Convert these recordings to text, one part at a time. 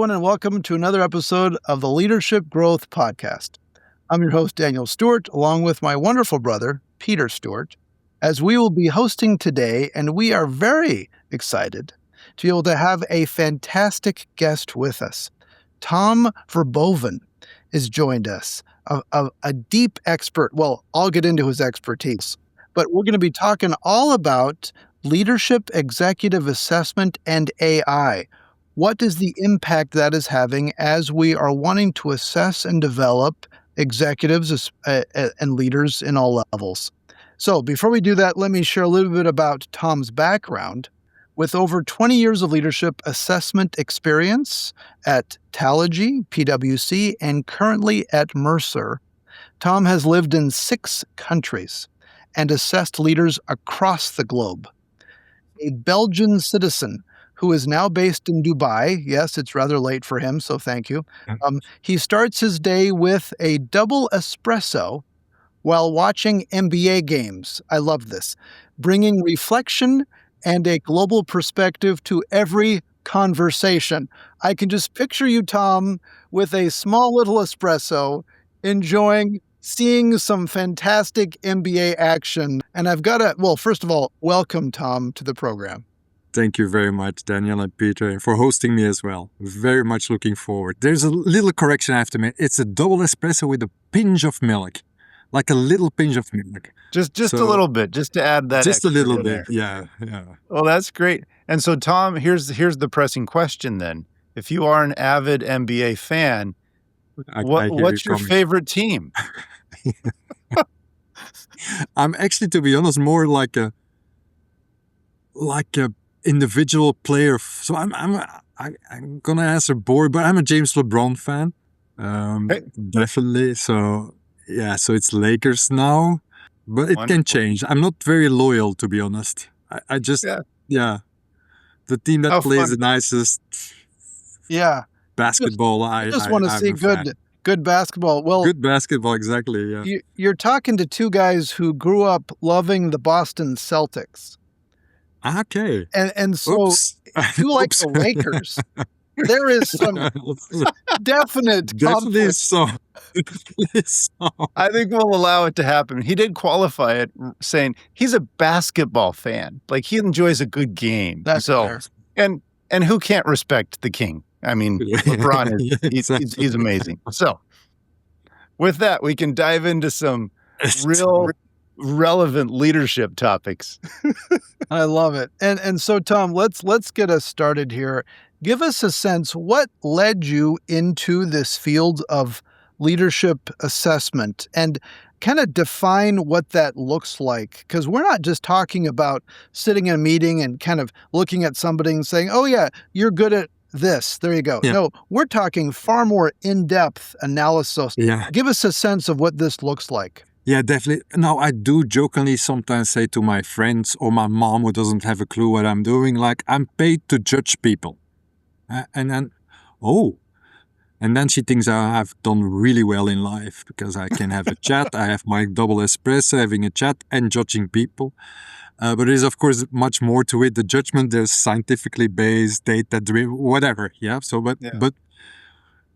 everyone, and welcome to another episode of the Leadership Growth Podcast. I'm your host, Daniel Stewart, along with my wonderful brother, Peter Stewart, as we will be hosting today, and we are very excited to be able to have a fantastic guest with us. Tom Verboven has joined us, a deep expert. Well, I'll get into his expertise, but we're going to be talking all about leadership, executive assessment, and AI. What is the impact that is having as we are wanting to assess and develop executives and leaders in all levels? So before we do that, let me share a little bit about Tom's background. With over 20 years of leadership assessment experience at Tallagy, PwC, and currently at Mercer, Tom has lived in 6 countries and assessed leaders across the globe. A Belgian citizen who is now based in Dubai. Yes, it's rather late for him, so thank you. He starts his day with a double espresso while watching NBA games. I love this. Bringing reflection and a global perspective to every conversation. I can just picture you, Tom, with a small little espresso, seeing some fantastic NBA action. And first of all, welcome, Tom, to the program. Thank you very much, Daniel and Peter, for hosting me as well. Very much looking forward. There's a little correction I have to make. It's a double espresso with a pinch of milk. Like a little pinch of milk. Just a little bit, just to add that. Just a little bit, yeah. Well, that's great. And so, Tom, here's the pressing question then. If you are an avid NBA fan, what's your favorite team? I'm actually, to be honest, more like a individual player. So I'm gonna answer bored, but I'm a James LeBron fan. Definitely. So. Yeah, so it's Lakers now, but it Wonderful. Can change. I'm not very loyal, to be honest. I just, the team that plays the nicest basketball. I just want to see good basketball. Well, good basketball, exactly, yeah. You're talking to 2 guys who grew up loving the Boston Celtics. Okay. And so if you like the Lakers, there is some definitely so. I think we'll allow it to happen. He did qualify it saying he's a basketball fan. Like, he enjoys a good game. That's fair. And who can't respect the king? I mean, LeBron he's amazing. So with that, we can dive into some real relevant leadership topics. I love it. And so, Tom, let's get us started here. Give us a sense, what led you into this field of leadership assessment, and kind of define what that looks like? Because we're not just talking about sitting in a meeting and kind of looking at somebody and saying, oh yeah, you're good at this. There you go. Yeah. No, we're talking far more in-depth analysis. Yeah. Give us a sense of what this looks like. Yeah, definitely. Now, I do jokingly sometimes say to my friends or my mom, who doesn't have a clue what I'm doing, like, I'm paid to judge people. And then she thinks I have done really well in life because I can have a chat. I have my double espresso, having a chat and judging people. But there is, of course, much more to it. The judgment is scientifically based, data-driven, whatever. Yeah. So, but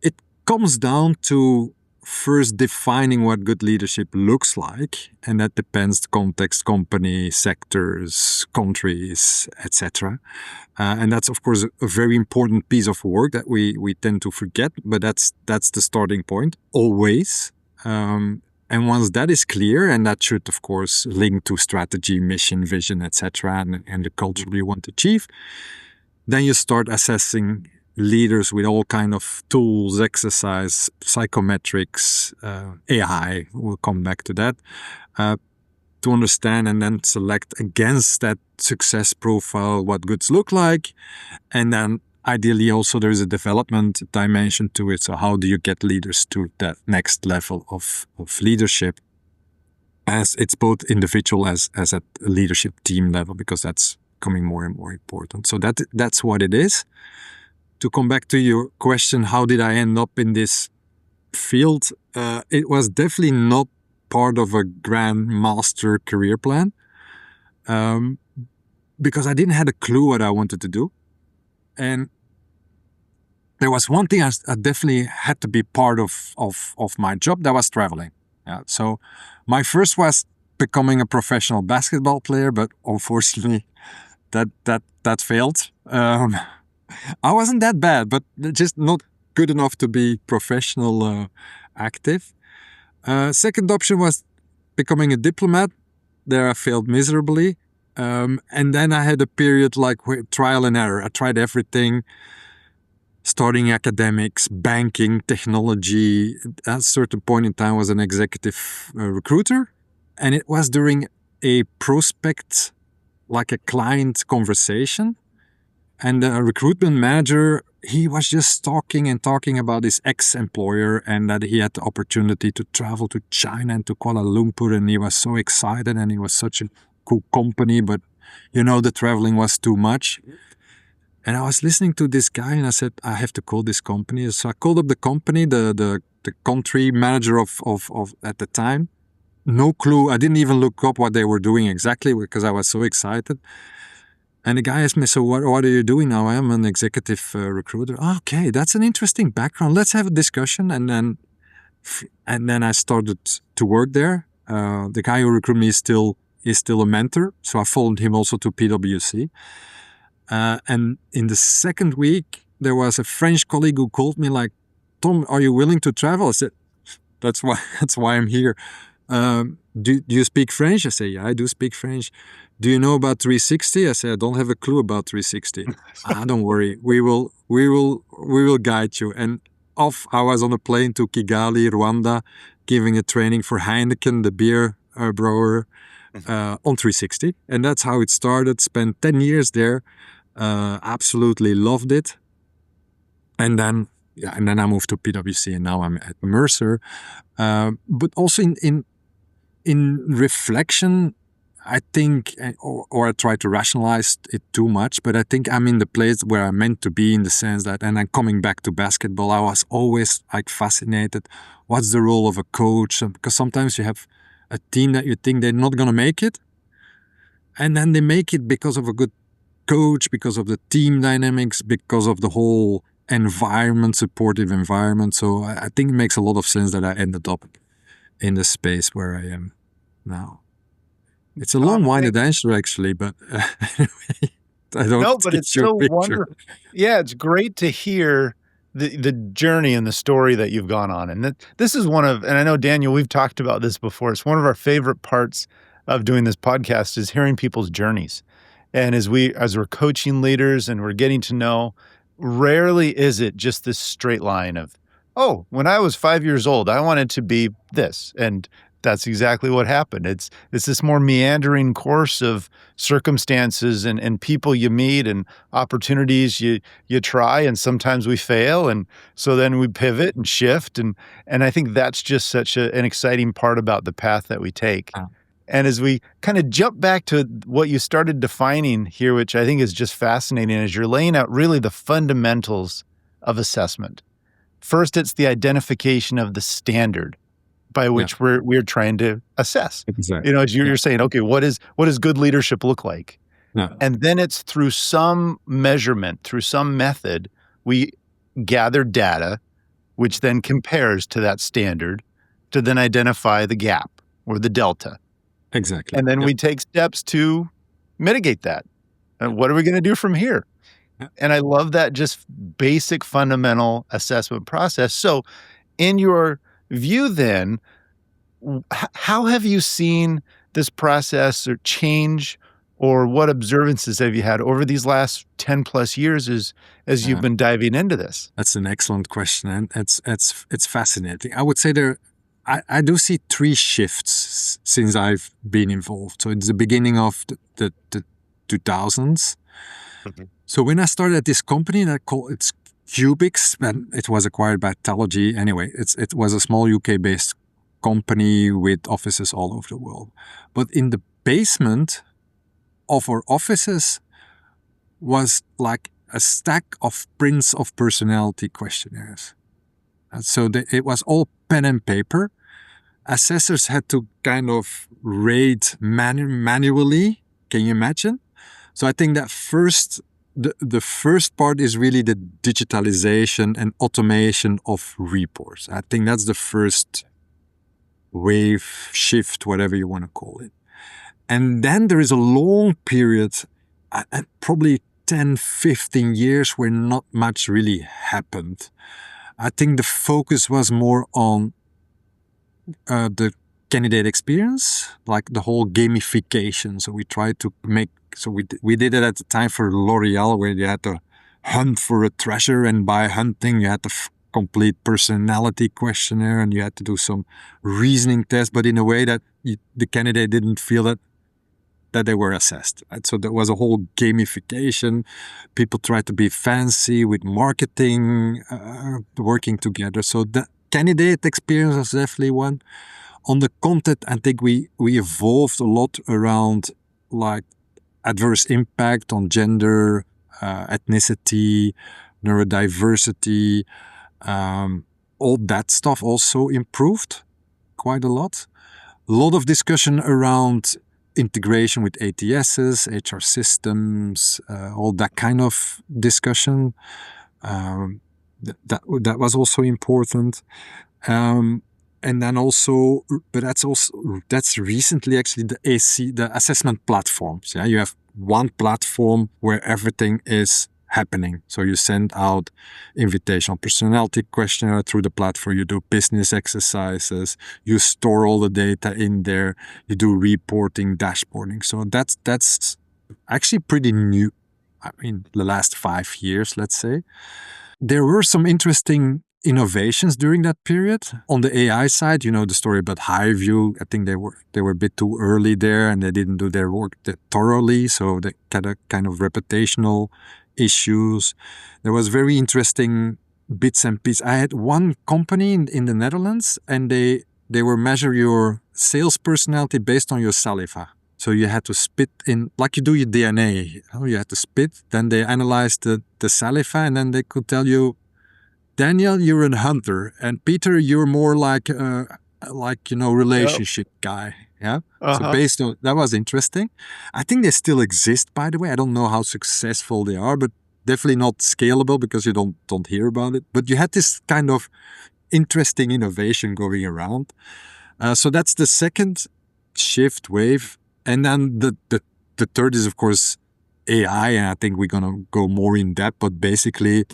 it comes down to first defining what good leadership looks like, and that depends context, company, sectors, countries, etc. And that's, of course, a very important piece of work that we tend to forget, but that's the starting point always. And once that is clear, and that should, of course, link to strategy, mission, vision, etc., and the culture you want to achieve, then you start assessing leaders with all kind of tools, exercise, psychometrics, AI, we'll come back to that, to understand and then select against that success profile what goods look like. And then ideally also there's a development dimension to it. So how do you get leaders to that next level of leadership, as it's both individual as at a leadership team level, because that's becoming more and more important. So that's what it is. To come back to your question, how did I end up in this field? It was definitely not part of a grand master career plan, because I didn't have a clue what I wanted to do. And there was one thing I definitely had to be part of my job. That was traveling. Yeah. So my first was becoming a professional basketball player, but unfortunately that failed. I wasn't that bad, but just not good enough to be professional active. Second option was becoming a diplomat. There I failed miserably. And then I had a period like trial and error. I tried everything, starting academics, banking, technology. At a certain point in time, I was an executive recruiter. And it was during a prospect, like a client conversation. And the recruitment manager, he was just talking about his ex-employer and that he had the opportunity to travel to China and to Kuala Lumpur. And he was so excited and he was such a cool company. But, the traveling was too much. And I was listening to this guy and I said, I have to call this company. So I called up the company, the country manager of at the time. No clue. I didn't even look up what they were doing exactly because I was so excited. And the guy asked me, so what are you doing now? I am an executive recruiter. Okay, that's an interesting background. Let's have a discussion. And then I started to work there. The guy who recruited me is still a mentor. So I followed him also to PwC. And in the second week, there was a French colleague who called me like, Tom, are you willing to travel? I said, that's why I'm here. Do you speak French? I say, yeah, I do speak French. Do you know about 360? I say, I don't have a clue about 360. Don't worry. We will guide you. And off I was on a plane to Kigali, Rwanda, giving a training for Heineken, the beer brewer, on 360. And that's how it started. Spent 10 years there. Absolutely loved it. And then I moved to PwC and now I'm at Mercer. But also in reflection, I think, or I try to rationalize it too much, but I think I'm in the place where I'm meant to be in the sense that, and I'm coming back to basketball, I was always like fascinated. What's the role of a coach? Because sometimes you have a team that you think they're not going to make it, and then they make it because of a good coach, because of the team dynamics, because of the whole environment, supportive environment. So I think it makes a lot of sense that I ended up in the space where I am now. It's a long-winded answer, actually, but anyway, I don't. No, but it's so wonderful. Yeah, it's great to hear the journey and the story that you've gone on. And this is and I know, Daniel, we've talked about this before. It's one of our favorite parts of doing this podcast is hearing people's journeys. And as we're coaching leaders and we're getting to know, rarely is it just this straight line of, oh, when I was 5 years old, I wanted to be this. And that's exactly what happened. It's this more meandering course of circumstances and people you meet and opportunities you try, and sometimes we fail, and so then we pivot and shift, and I think that's just such an exciting part about the path that we take. And as we kind of jump back to what you started defining here, which I think is just fascinating, is you're laying out really the fundamentals of assessment. First, it's the identification of the standard by which we're trying to assess. Exactly. As you're saying, okay, what does good leadership look like? Yeah. And then it's through some measurement, through some method, we gather data, which then compares to that standard to then identify the gap or the delta. Exactly. And then we take steps to mitigate that. And what are we going to do from here? Yeah. And I love that just basic fundamental assessment process. So in your view then, how have you seen this process or change, or what observances have you had over these last 10 plus years as you've been diving into this? That's an excellent question, and it's fascinating. I would say I do see 3 shifts since I've been involved. So it's the beginning of the 2000s. Mm-hmm. So when I started at this company it's Cubics, and it was acquired by Telogy. Anyway, it was a small UK-based company with offices all over the world. But in the basement of our offices was like a stack of prints of personality questionnaires. And so it was all pen and paper. Assessors had to kind of rate manually. Can you imagine? So I think that first the first part is really the digitalization and automation of reports. I think that's the first wave, shift, whatever you want to call it. And then there is a long period, probably 10, 15 years, where not much really happened. I think the focus was more on the candidate experience, like the whole gamification. So we tried to we did it at the time for L'Oreal, where you had to hunt for a treasure, and by hunting you had to complete personality questionnaire, and you had to do some reasoning test, but in a way that the candidate didn't feel that they were assessed. Right? So there was a whole gamification. People tried to be fancy with marketing, working together. So the candidate experience was definitely one. On the content, I think we evolved a lot around like adverse impact on gender, ethnicity, neurodiversity. All that stuff also improved quite a lot. A lot of discussion around integration with ATSs, HR systems, all that kind of discussion. That was also important. And then also, but that's recently actually the assessment platforms. Yeah, you have one platform where everything is happening. So you send out invitational personality questionnaire through the platform. You do business exercises. You store all the data in there. You do reporting, dashboarding. So that's actually pretty new. I mean, the last 5 years, let's say. There were some interesting innovations during that period. On the AI side, you know the story about HireVue. I think they were a bit too early there, and they didn't do their work that thoroughly, so they had a kind of reputational issues. There was very interesting bits and pieces. I had one company in the Netherlands, and they were measure your sales personality based on your saliva. So you had to spit in, like you do your DNA. You had to spit, then they analyzed the saliva, and then they could tell you, Daniel, you're a hunter, and Peter, you're more like relationship guy. Yeah. So based on that, was interesting. I think they still exist, by the way. I don't know how successful they are, but definitely not scalable because you don't hear about it. But you had this kind of interesting innovation going around. So that's the second shift wave, and then the third is of course AI, and I think we're gonna go more in depth. But basically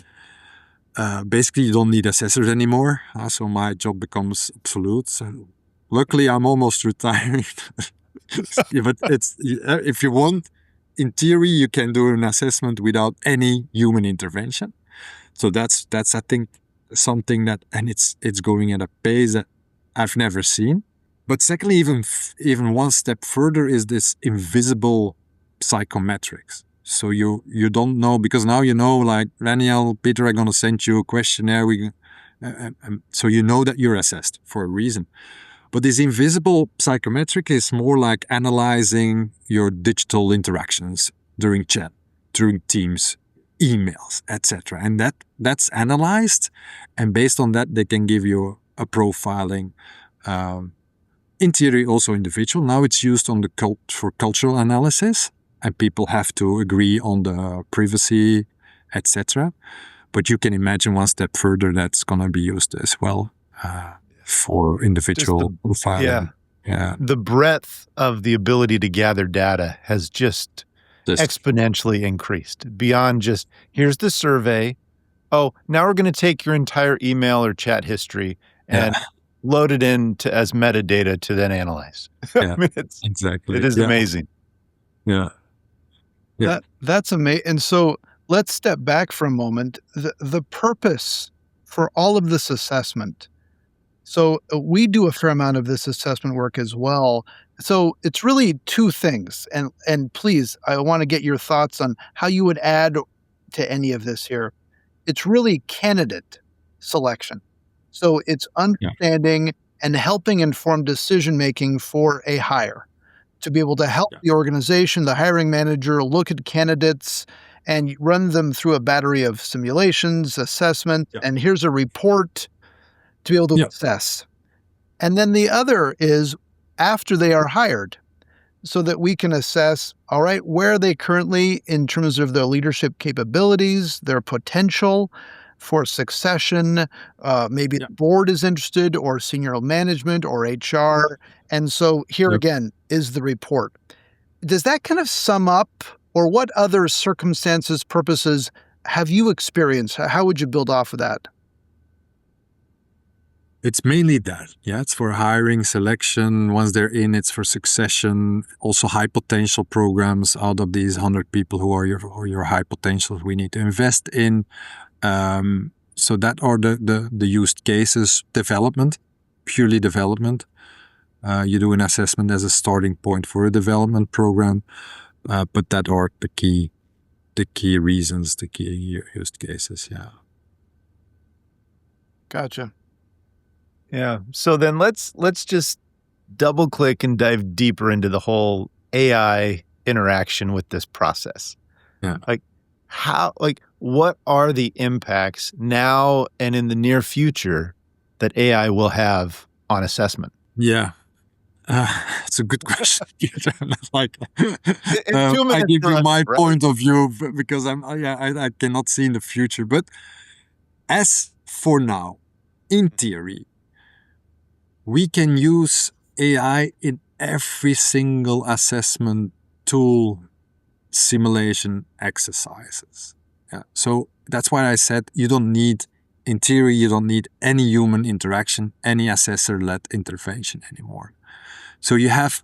you don't need assessors anymore. So my job becomes obsolete. So luckily, I'm almost retired. Yeah, but if you want, in theory, you can do an assessment without any human intervention. So that's I think something that, and it's going at a pace that I've never seen. But secondly, even one step further is this invisible psychometrics. So you don't know, because now you know, like, Daniel, Peter are going to send you a questionnaire. So you know that you're assessed for a reason. But this invisible psychometric is more like analyzing your digital interactions during chat, during Teams, emails, etc. And that's analyzed. And based on that, they can give you a profiling. In theory, also individual. Now it's used on for cultural analysis. And people have to agree on the privacy, etc. But you can imagine one step further that's going to be used as well for individual profiling. Yeah. The breadth of the ability to gather data has just exponentially increased beyond just, here's the survey. Oh, now we're going to take your entire email or chat history and load it into as metadata to then analyze. Yeah, I mean, exactly. It is amazing. Yeah. Yeah. That's amazing. And so let's step back for a moment. The purpose for all of this assessment. So we do a fair amount of this assessment work as well. So it's really two things. And please, I want to get your thoughts on how you would add to any of this here. It's really candidate selection. So it's understanding and helping inform decision-making for a hire, to be able to help the organization, the hiring manager, look at candidates and run them through a battery of simulations, assessment, and here's a report to be able to assess. And then the other is, after they are hired, so that we can assess, all right, where are they currently in terms of their leadership capabilities, their potential for succession? Maybe the board is interested, or senior management, or HR. And so here again is the report. Does that kind of sum up, or what other circumstances, purposes have you experienced? How would you build off of that? It's mainly that. Yeah, it's for hiring, selection. Once they're in, it's for succession. Also, high potential programs out of these 100 people who are your high potentials we need to invest in. So that are the used cases. Development, purely development. You do an assessment as a starting point for a development program, but that are the key reasons, the key used cases. Yeah. Gotcha. Yeah. So then let's just double click and dive deeper into the whole AI interaction with this process. Yeah. What are the impacts now and in the near future that AI will have on assessment? Yeah. It's a good question. I I give you my point of view because I cannot see in the future. But as for now, in theory, we can use AI in every single assessment tool, simulation exercises. Yeah. So that's why I said in theory, you don't need any human interaction, any assessor-led intervention anymore. So you have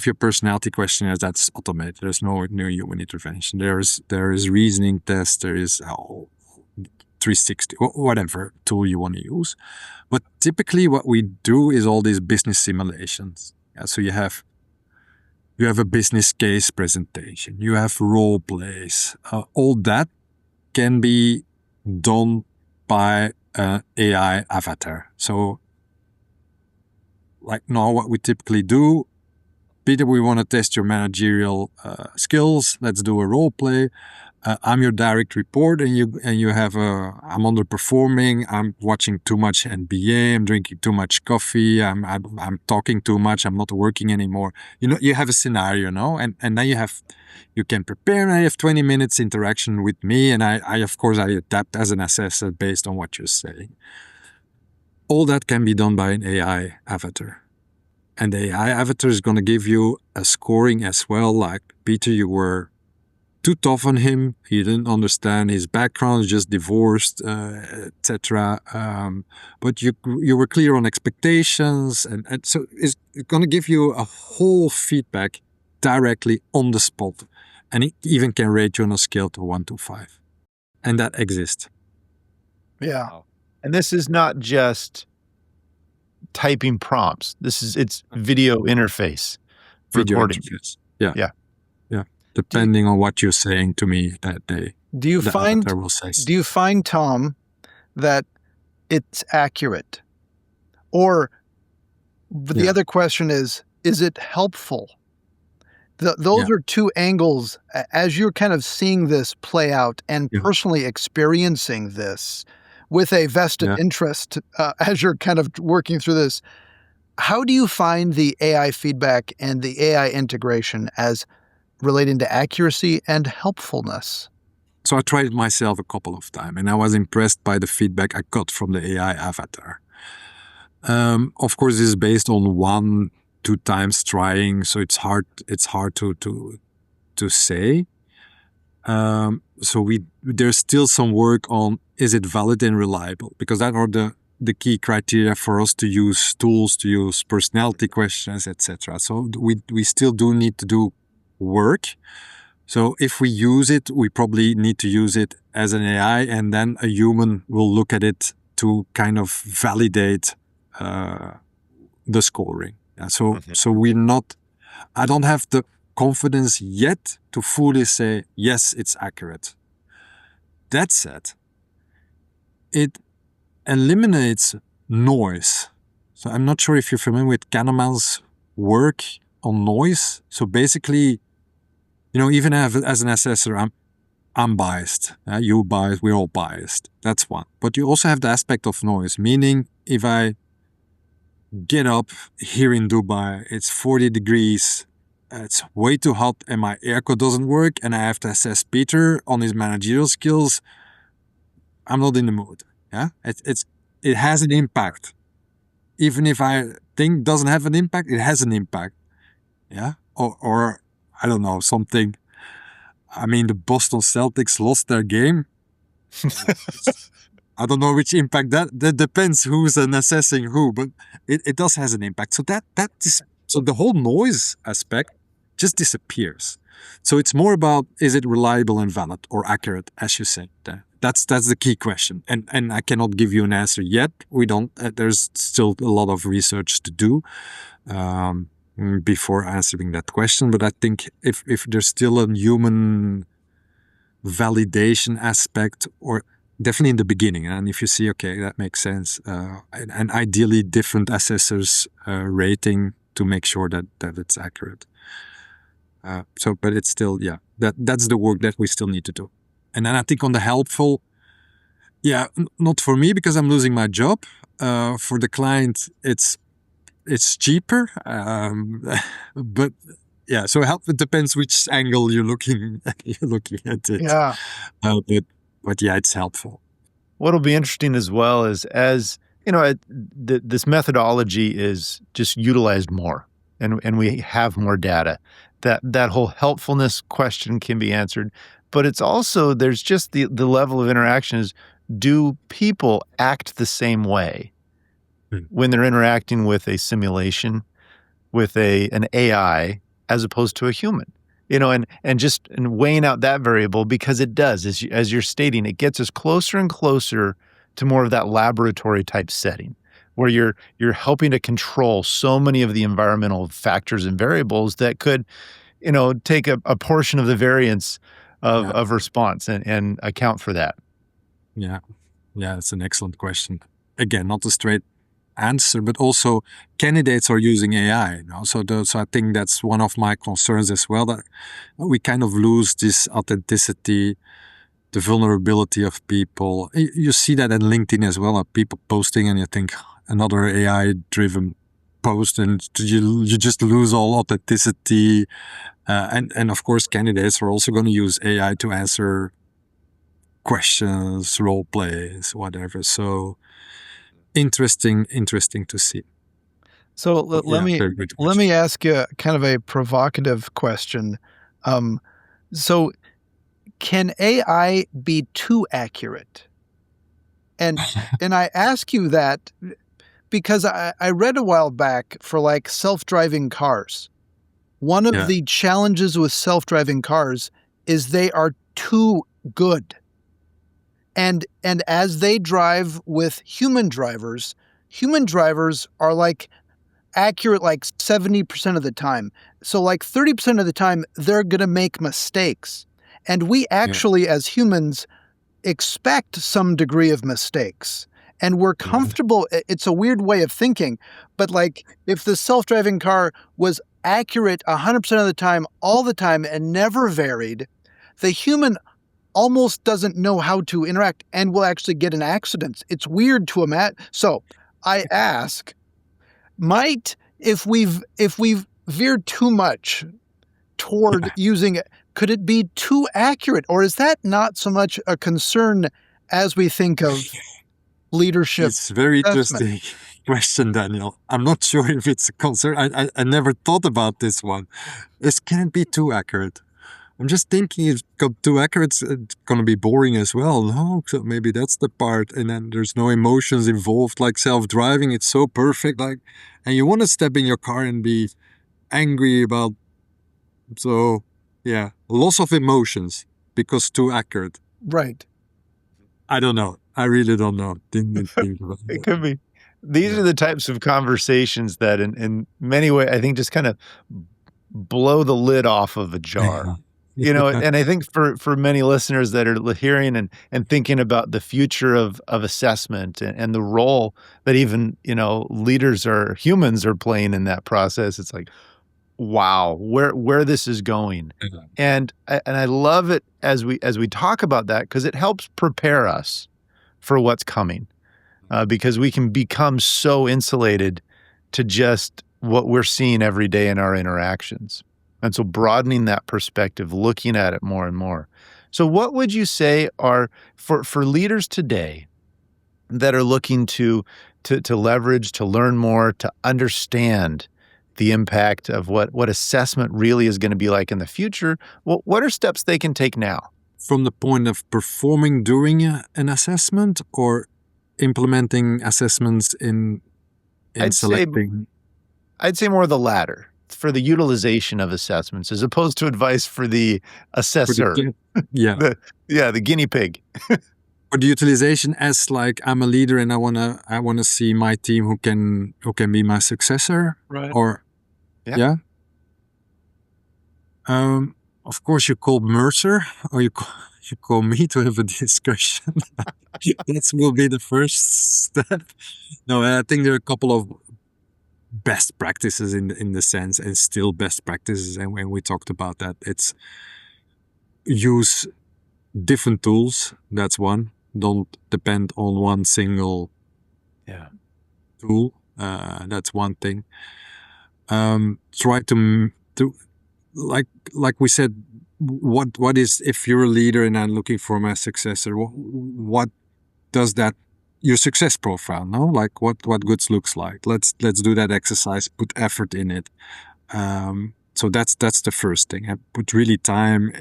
your personality questionnaires that's automated. There's no human intervention. There is reasoning tests. There is 360, whatever tool you want to use. But typically what we do is all these business simulations. Yeah, so you have a business case presentation. You have role plays. All that can be done by an AI avatar. So like now what we typically do, Peter, we want to test your managerial skills. Let's do a role play. I'm your direct report, and you have I'm underperforming. I'm watching too much NBA. I'm drinking too much coffee. I'm talking too much. I'm not working anymore. You have a scenario, no? And then you can prepare. And I have 20 minutes interaction with me, and I of course I adapt as an assessor based on what you're saying. All that can be done by an AI avatar. And the AI avatar is going to give you a scoring as well, like, Peter, you were too tough on him. He didn't understand his background, just divorced, etc. But you were clear on expectations. And so it's going to give you a whole feedback directly on the spot. And it even can rate you on a scale to 1 to 5. And that exists. Yeah. And this is not just typing prompts. It's video interface. Recording. Interface. Yeah. Depending on what you're saying to me that day. Do you find, Tom, that it's accurate? Or the other question is it helpful? Those are two angles as you're kind of seeing this play out and personally experiencing this with a vested interest as you're kind of working through this. How do you find the AI feedback and the AI integration as relating to accuracy and helpfulness? So I tried it myself a couple of times, and I was impressed by the feedback I got from the AI avatar. Of course, this is based on 1-2 times trying, so it's hard to say. So there's still some work on, is it valid and reliable? Because that are the key criteria for us to use tools, to use personality questions, etc. So we still do need to do work. So if we use it, we probably need to use it as an AI, and then a human will look at it to kind of validate the scoring. Yeah, so I don't have the confidence yet to fully say, yes, it's accurate. That said, it eliminates noise. So I'm not sure if you're familiar with Kahneman's work on noise. So basically, even as an assessor, I'm biased. You biased, we're all biased. That's one. But you also have the aspect of noise, meaning if I get up here in Dubai, it's 40 degrees, it's way too hot and my airco doesn't work and I have to assess Peter on his managerial skills, I'm not in the mood. Yeah, it has an impact. Even if I think doesn't have an impact, it has an impact. Yeah, or I don't know, something. I mean, the Boston Celtics lost their game. I don't know which impact that depends who's assessing who, but it does has an impact. So so the whole noise aspect just disappears. So it's more about, is it reliable and valid or accurate, as you said. That's the key question. And I cannot give you an answer yet. We don't. There's still a lot of research to do before answering that question. But I think if there's still a human validation aspect, or definitely in the beginning, and if you see, okay, that makes sense, and ideally different assessors rating to make sure that it's accurate. But it's still, that's the work that we still need to do. And then I think on the helpful, not for me because I'm losing my job. For the client, it's cheaper, but so help. It depends which angle you're looking at it. Yeah. But it's helpful. What'll be interesting as well is, as you know, this methodology is just utilized more, and we have more data. That whole helpfulness question can be answered, but it's also, there's just the level of interaction is, do people act the same way when they're interacting with a simulation, with an AI, as opposed to a human? You know, and weighing out that variable, because it does, as you're stating, it gets us closer and closer to more of that laboratory type setting, where you're helping to control so many of the environmental factors and variables that could, take a portion of the variance of response and account for that. Yeah, it's an excellent question. Again, not a straight answer, but also candidates are using AI now. So I think that's one of my concerns as well, that we kind of lose this authenticity, the vulnerability of people. You see that in LinkedIn as well, people posting and you think another AI-driven post, and you just lose all authenticity. And of course, candidates are also going to use AI to answer questions, role plays, whatever. So interesting to see. So let me ask you kind of a provocative question. So can AI be too accurate? And I ask you that because I read a while back for like self-driving cars. One of the challenges with self-driving cars is they are too good. And as they drive with human drivers are like accurate like 70% of the time. So like 30% of the time, they're going to make mistakes. And we actually, as humans, expect some degree of mistakes. And we're comfortable. It's a weird way of thinking. But like if the self-driving car was accurate 100% of the time, all the time, and never varied, the human almost doesn't know how to interact and will actually get in accidents. It's weird to imagine. So I ask, if we've veered too much toward using it, could it be too accurate? Or is that not so much a concern as we think of leadership? It's a very interesting question, Daniel. I'm not sure if it's a concern. I never thought about this one. Can it be too accurate? I'm just thinking if it got too accurate, it's going to be boring as well. No, so maybe that's the part. And then there's no emotions involved, like self-driving. It's so perfect. And you want to step in your car and be angry about. So, loss of emotions because too accurate. Right. I don't know. I really don't know. Didn't think about it. It could be. These are the types of conversations that in many ways, I think, just kind of blow the lid off of a jar. And I think for many listeners that are hearing and thinking about the future of assessment and the role that even, leaders or humans are playing in that process, it's like, wow, where this is going. And I love it as we talk about that, because it helps prepare us for what's coming, because we can become so insulated to just what we're seeing every day in our interactions. And so broadening that perspective, looking at it more and more. So what would you say are, for leaders today that are looking to leverage, to learn more, to understand the impact of what assessment really is going to be like in the future, what are steps they can take now? From the point of performing during an assessment or implementing assessments in selecting? I'd say more the latter, for the utilization of assessments as opposed to advice for the assessor. The guinea pig. Or the utilization as like, I'm a leader and I wanna see my team who can be my successor. Right. Or yeah. Of course you call Mercer or you call me to have a discussion. That will be the first step. No, I think there are a couple of best practices in the sense, and still best practices. And when we talked about that, it's use different tools. That's one. Don't depend on one single tool. That's one thing. Try to like we said, what is, if you're a leader and I'm looking for my successor, what does that, your success profile, no? Like what good looks like. Let's do that exercise, put effort in it. So that's the first thing. I put really time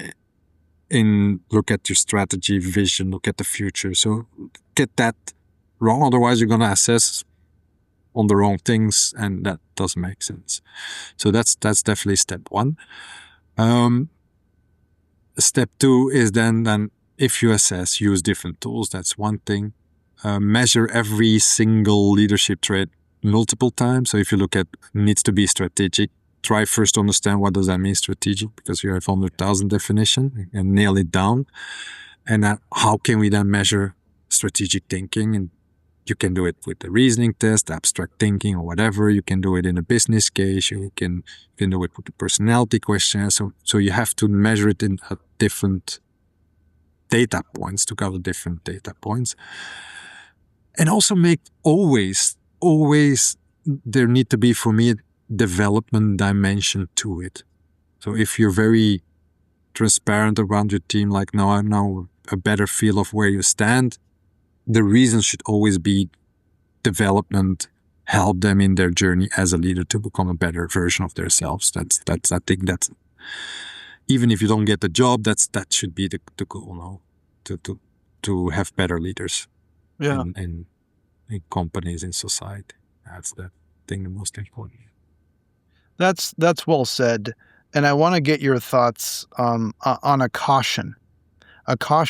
in, look at your strategy, vision, look at the future. So get that wrong, otherwise you're gonna assess on the wrong things, and that doesn't make sense. So that's definitely step one. Step two is then if you assess, use different tools. That's one thing. Measure every single leadership trait multiple times. So if you look at needs to be strategic, try first to understand what does that mean strategic, because you have 100,000 definition, and nail it down. And how can we then measure strategic thinking? And you can do it with the reasoning test, abstract thinking, or whatever. You can do it in a business case. You can do it with the personality questionnaire. So you have to measure it in different data points to cover different data points. And also make always there need to be, for me, a development dimension to it. So if you're very transparent around your team, like now I know a better feel of where you stand, the reason should always be development, help them in their journey as a leader to become a better version of themselves. That's I think that's, even if you don't get the job, that should be the goal now, to have better leaders in companies, in society. That's the thing, the most important. That's well said. And I want to get your thoughts on a caution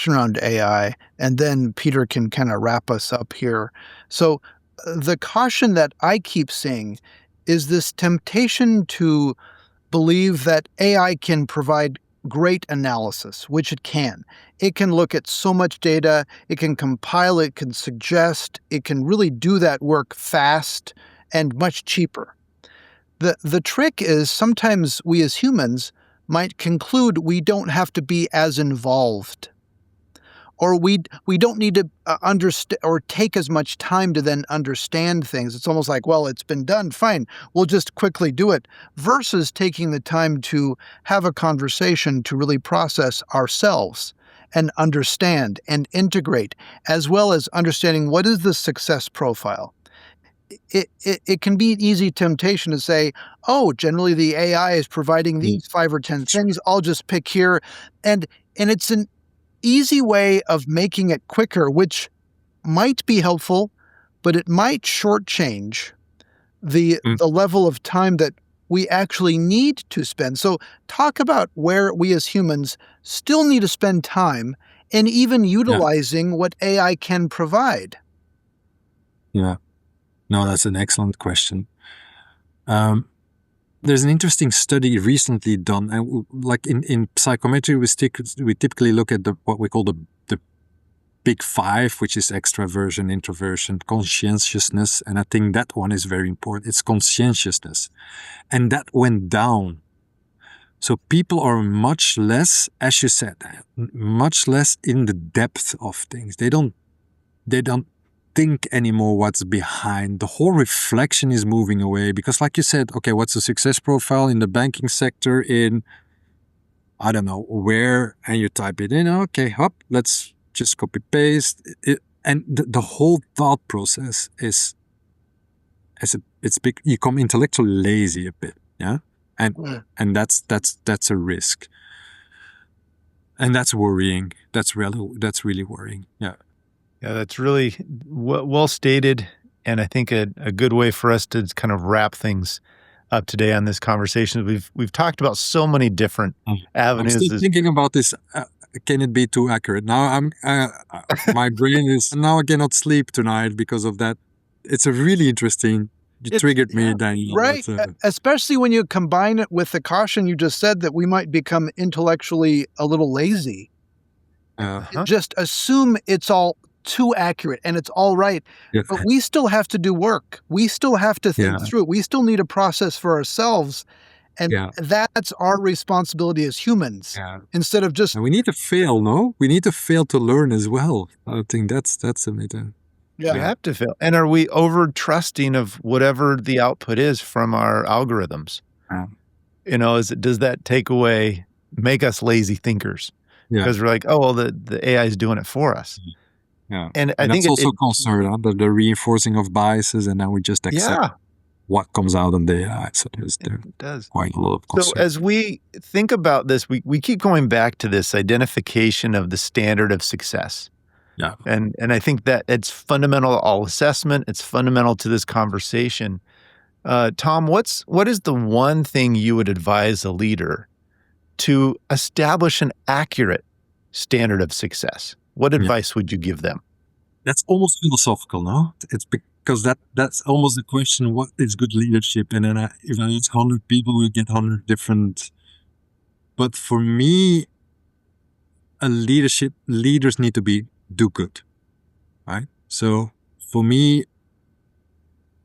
around AI, and then Peter can kind of wrap us up here. So the caution that I keep seeing is this temptation to believe that AI can provide great analysis, which it can. It can look at so much data, it can compile, it can suggest, it can really do that work fast and much cheaper. The trick is sometimes we as humans might conclude we don't have to be as involved, or we don't need to understand or take as much time to then understand things. It's almost like, well, it's been done, fine, we'll just quickly do it, versus taking the time to have a conversation to really process ourselves and understand and integrate, as well as understanding what is the success profile. It can be an easy temptation to say, oh, generally the AI is providing these 5 or 10 things, I'll just pick here. And it's an easy way of making it quicker, which might be helpful, but it might shortchange the level of time that we actually need to spend. So talk about where we as humans still need to spend time and even utilizing what AI can provide. Yeah. No, that's an excellent question. There's an interesting study recently done, and like in psychometry, we typically look at what we call the big 5, which is extraversion, introversion, conscientiousness, and I think that one is very important. It's conscientiousness, and that went down. So people are much less, as you said, much less in the depth of things. They don't think anymore what's behind. The whole reflection is moving away because, like you said, okay, what's the success profile in the banking sector in, I don't know, where, and you type it in, okay, hop, let's just copy paste. And the whole thought process is, it's big, you become intellectually lazy a bit, yeah? And that's a risk. And that's worrying. That's really worrying, yeah. Yeah, that's really well stated, and I think a good way for us to kind of wrap things up today on this conversation. We've talked about so many different avenues. I'm still thinking about this. Can it be too accurate? Now my brain is now I cannot sleep tonight because of that. It's a really interesting. You triggered me, Daniel. Right, especially when you combine it with the caution you just said that we might become intellectually a little lazy. Just assume it's all too accurate and it's all right. But we still have to do work. We still have to think through it. We still need a process for ourselves. And that's our responsibility as humans. Instead of just... And we need to fail, no? We need to fail to learn as well. I think that's amazing. We have to fail. And are we over trusting of whatever the output is from our algorithms? You know, does that make us lazy thinkers? Because we're like, oh, well, the AI is doing it for us. Yeah, and I think it's also concerned the reinforcing of biases, and now we just accept what comes out on the AI. So there's quite a lot of concern. So as we think about this, we keep going back to this identification of the standard of success. Yeah, and I think that it's fundamental to all assessment. It's fundamental to this conversation. Tom, what is the one thing you would advise a leader to establish an accurate standard of success? What advice would you give them? That's almost philosophical, no? It's because that's almost the question, what is good leadership? And then if I ask 100 people, we get 100 different. But for me, leaders need to do good, right? So for me,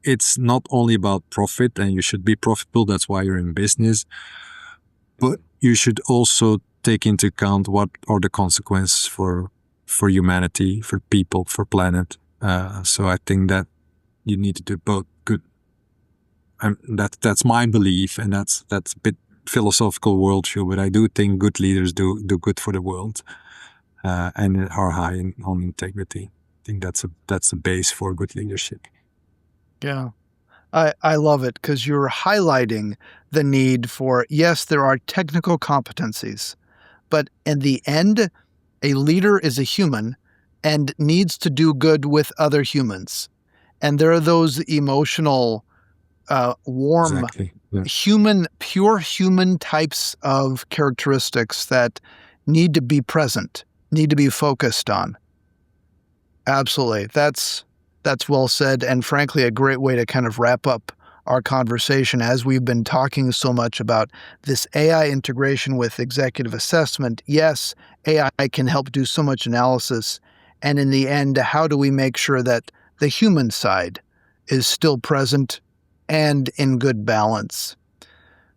it's not only about profit, and you should be profitable. That's why you're in business. But you should also take into account what are the consequences for humanity, for people, for planet. So I think that you need to do both good. That's my belief, and that's a bit philosophical worldview, but I do think good leaders do good for the world and are high on integrity. I think that's a base for good leadership. Yeah. I love it because you're highlighting the need for, yes, there are technical competencies, but in the end, a leader is a human and needs to do good with other humans. And there are those emotional, warm, human, pure human types of characteristics that need to be present, need to be focused on. Absolutely. That's well said, and frankly, a great way to kind of wrap up our conversation as we've been talking so much about this AI integration with executive assessment. Yes, AI can help do so much analysis. And in the end, how do we make sure that the human side is still present and in good balance?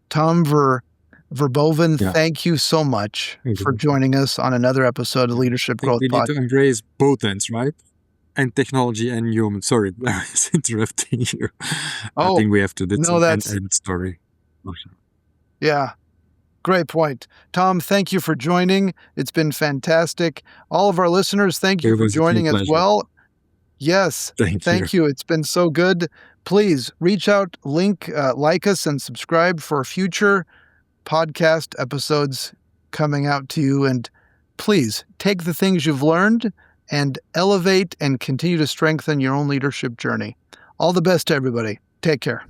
Tom Verboven, thank you so much for joining us on another episode of Leadership Growth Podcast. We need to embrace both ends, right? And technology and human. Sorry, I was interrupting you. I think we have to do end story. Yeah, great point. Tom, thank you for joining. It's been fantastic. All of our listeners, thank you for joining as well. Yes, thank you. It's been so good. Please reach out, like us, and subscribe for future podcast episodes coming out to you. And please take the things you've learned and elevate and continue to strengthen your own leadership journey. All the best to everybody. Take care.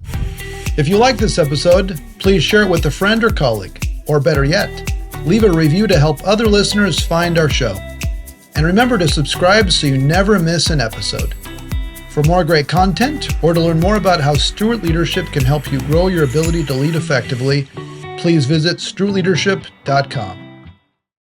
If you like this episode, please share it with a friend or colleague. Or better yet, leave a review to help other listeners find our show. And remember to subscribe so you never miss an episode. For more great content, or to learn more about how Stewart Leadership can help you grow your ability to lead effectively, please visit stewartleadership.com.